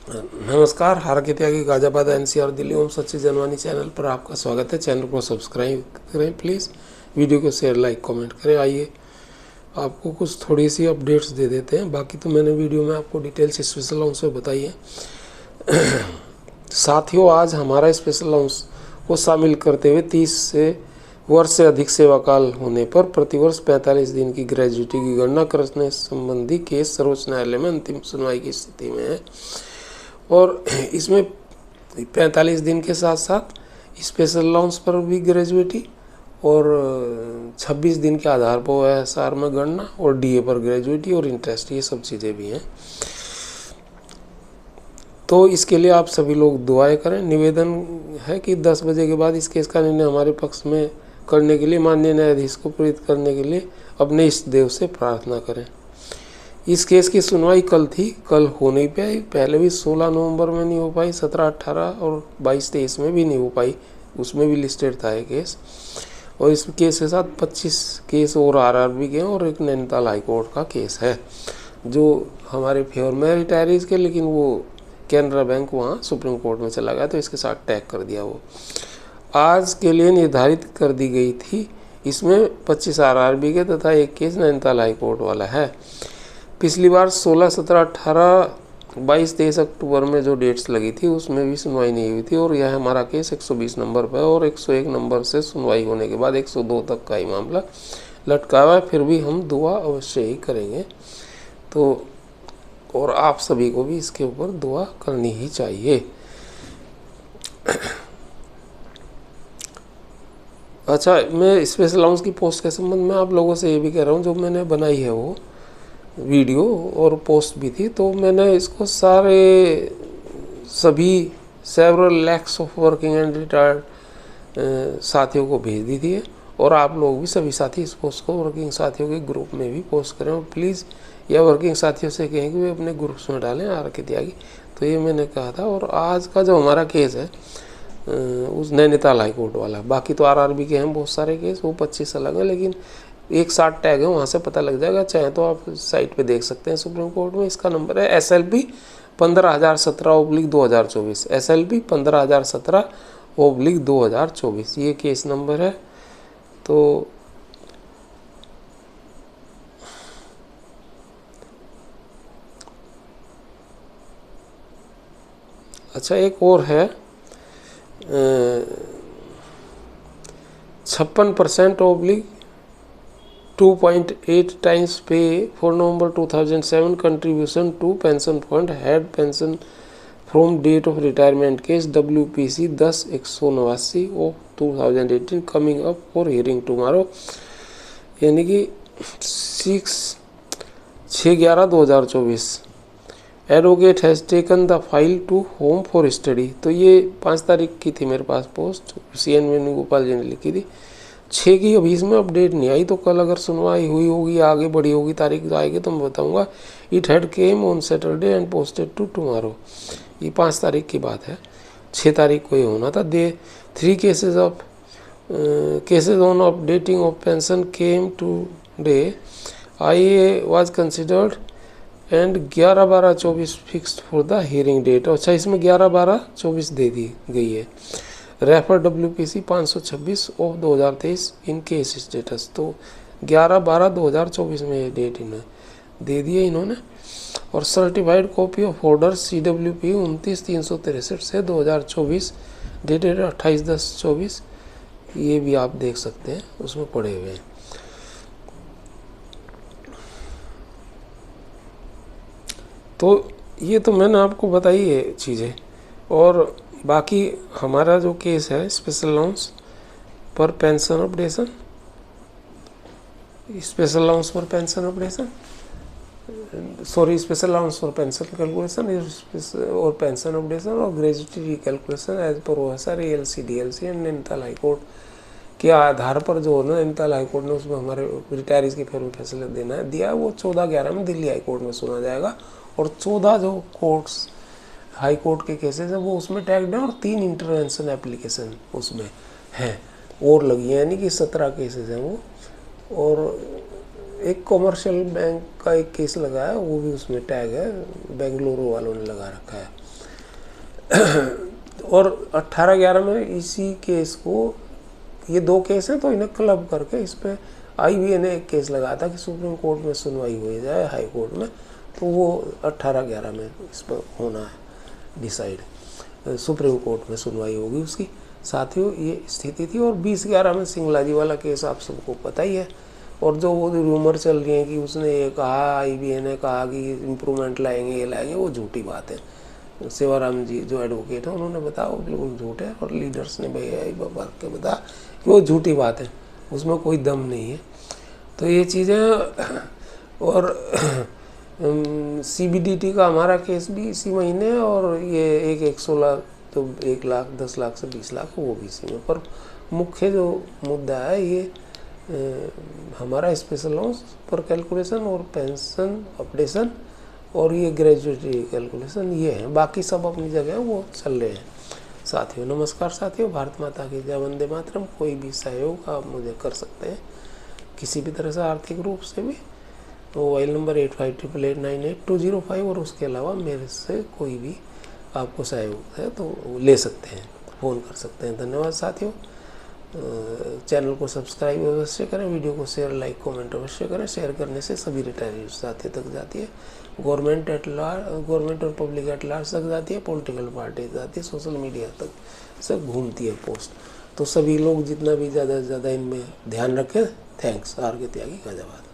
नमस्कार, हारके त्यागी गाजियाबाद एनसीआर दिल्ली ओम सच्ची जनवानी चैनल पर आपका स्वागत है। चैनल को सब्सक्राइब करें प्लीज़, वीडियो को शेयर लाइक कमेंट करें। आइए आपको कुछ थोड़ी सी अपडेट्स दे देते हैं। बाकी तो मैंने वीडियो में आपको डिटेल्स स्पेशल अलाउंस में बताई है। साथियों, आज हमारा स्पेशल अलाउंस को शामिल करते हुए 30 वर्ष से अधिक सेवा काल होने पर प्रतिवर्ष 45 दिन की ग्रेजुटी की गणना करने संबंधी केस सर्वोच्च न्यायालय में अंतिम सुनवाई की स्थिति में है। और इसमें 45 दिन के साथ साथ स्पेशल अलाउंस पर भी ग्रेजुएटी और 26 दिन के आधार पर OSR में गणना और DA पर ग्रेजुएटी और इंटरेस्ट, ये सब चीज़ें भी हैं। तो इसके लिए आप सभी लोग दुआएं करें। निवेदन है कि 10 बजे के बाद इस केस का निर्णय हमारे पक्ष में करने के लिए माननीय न्यायाधीश को प्रेरित करने के लिए अपने इष्ट देव से प्रार्थना करें। इस केस की सुनवाई कल थी, कल हो नहीं पाई। पहले भी 16 नवंबर में नहीं हो पाई, 17, 18 और 22-23 में भी नहीं हो पाई, उसमें भी लिस्टेड था ये केस। और इस केस के साथ 25 केस और RRB के और एक नैनीताल हाईकोर्ट का केस है जो हमारे फेवर में रिटायरीज के, लेकिन वो कैनरा बैंक वहाँ सुप्रीम कोर्ट में चला गया तो इसके साथ टैग कर दिया। वो आज के लिए निर्धारित कर दी गई थी। इसमें 25 RRB के तथा एक केस नैनीताल हाईकोर्ट वाला है। पिछली बार 16, 17, 18, 22, 23 अक्टूबर में जो डेट्स लगी थी उसमें भी सुनवाई नहीं हुई थी। और यह हमारा केस 120 नंबर पर और 101 नंबर से सुनवाई होने के बाद 102 तक का ही मामला लटका हुआ है। फिर भी हम दुआ अवश्य ही करेंगे। तो और आप सभी को भी इसके ऊपर दुआ करनी ही चाहिए। अच्छा, मैं स्पेशल अलाउंस की पोस्ट के संबंध में आप लोगों से ये भी कह रहा हूँ, जो मैंने बनाई है वो वीडियो और पोस्ट भी थी, तो मैंने इसको सभी several lakhs of working and retired साथियों को भेज दी थी। और आप लोग भी सभी साथी इस पोस्ट को वर्किंग साथियों के ग्रुप में भी पोस्ट करें। और प्लीज़ यह वर्किंग साथियों से कहें कि वे अपने ग्रुप्स में डालें आरके त्यागी। तो ये मैंने कहा था। और आज का जो हमारा केस है उस नैनीताल हाईकोर्ट वाला, बाकी तो RRB के हैं बहुत सारे केस, वो 25 अलग हैं, लेकिन एक साथ टैग है, वहाँ से पता लग जाएगा। चाहे तो आप साइट पे देख सकते हैं सुप्रीम कोर्ट में। इसका नंबर है SLP 15017/2024, SLP 15017/2024, ये केस नंबर है। तो अच्छा, एक और है 56%/2.8 times pay for November 2007 contribution to pension fund head pension from date of retirement case WPC 10-189 of 2018 coming up for hearing tomorrow, यानी कि 6/11/2024। Advocate has taken the file to home for study. तो ये 5 तारीख की थी मेरे पास post, CN Venugopal ji ने लिखी थी। 6 की अभी इसमें अपडेट नहीं आई, तो कल अगर सुनवाई हुई होगी, आगे बढ़ी होगी, तारीख आएगी तो मैं बताऊंगा। It had came on Saturday and posted to tomorrow, ये 5 तारीख की बात है। 6 तारीख को ये होना था। 3 cases on updating of pension came today. IA was considered and 11/12/24 fixed for the hearing date. अच्छा, इसमें 11/12/24 दे दी गई है। Refer WPC 526 of 2023 in case status. तो 11/12/2024 में ये डेट इन्हें दे दी है इन्होंने। और certified copy of order CWP 29/363 से 2024 डेटेड 28/10/24, ये भी आप देख सकते हैं, उसमें पड़े हुए हैं। तो ये तो मैंने आपको बताई है चीज़ें। और बाकी हमारा जो केस है स्पेशल अलाउंस पर pension updation, special allowance for pension updation, sorry, special allowance for pension calculation और पेंशन अपडेशन और gratuity recalculation as per OSR ALC DLC and Nainital high court के आधार पर जो है ना, नैनीताल हाईकोर्ट ने उसमें हमारे रिटायरीज के फेवर में फैसला दिया है, वो 14/11 में दिल्ली हाईकोर्ट में सुना जाएगा। और 14 जो कोर्ट्स हाई कोर्ट के केसेस हैं वो उसमें टैग्ड हैं, और 3 इंटरवेंशन एप्लीकेशन उसमें हैं और लगी हैं, यानी कि 17 केसेस हैं वो। और एक कॉमर्शियल बैंक का एक केस लगा है, वो भी उसमें टैग है, बेंगलुरु वालों ने लगा रखा है। और 18/11 में इसी केस को, ये 2 केस हैं तो इन्हें क्लब करके इस पर IBA ने एक केस लगाया था कि सुप्रीम कोर्ट में सुनवाई हो जाए, हाई कोर्ट में, तो वो 18/11 में इस पर होना है डिसाइड, सुप्रीम कोर्ट में सुनवाई होगी उसकी। साथियों ये स्थिति थी। और 20/11 में सिंगला जी वाला केस आप सबको पता ही है। और जो वो रूमर चल रही है कि उसने ये कहा, IBA ने कहा कि इम्प्रूवमेंट लाएंगे, ये लाएंगे, वो झूठी बात है। सेवाराम जी जो एडवोकेट हैं उन्होंने बताया वो बिल्कुल झूठ है, और लीडर्स ने भर के बताया कि वो झूठी बात है, उसमें कोई दम नहीं है। तो ये चीज़ें। और CBDT का हमारा केस भी इसी महीने, और ये 116 तो 1 लाख 10 लाख से 20 लाख वो भी इसी में। पर मुख्य जो मुद्दा है ये हमारा स्पेशल लॉस पर कैलकुलेशन और पेंशन अपडेशन और ये ग्रेजुएटी कैलकुलेशन, ये है। बाकी सब अपनी जगह वो चल रहे हैं। साथियों नमस्कार साथियों, भारत माता की जय, वंदे मातरम। कोई भी सहयोग आप मुझे कर सकते हैं किसी भी तरह से, आर्थिक रूप से भी। मोबाइल नंबर 8588988205, और उसके अलावा मेरे से कोई भी आपको सहयोग है तो ले सकते हैं, फ़ोन कर सकते हैं। धन्यवाद साथियों। चैनल को सब्सक्राइब अवश्य करें, वीडियो को शेयर, लाइक, कमेंट अवश्य करें। शेयर करने से सभी रिटायर्ड साथी तक जाती है, गवर्नमेंट और पब्लिक एट लार्ज तक जाती है, पॉलिटिकल पार्टी जाती है, सोशल मीडिया तक सब घूमती है पोस्ट। तो सभी लोग जितना भी ज़्यादा से ज़्यादा इनमें ध्यान रखें। थैंक्स। आर के त्यागी, गाजियाबाद।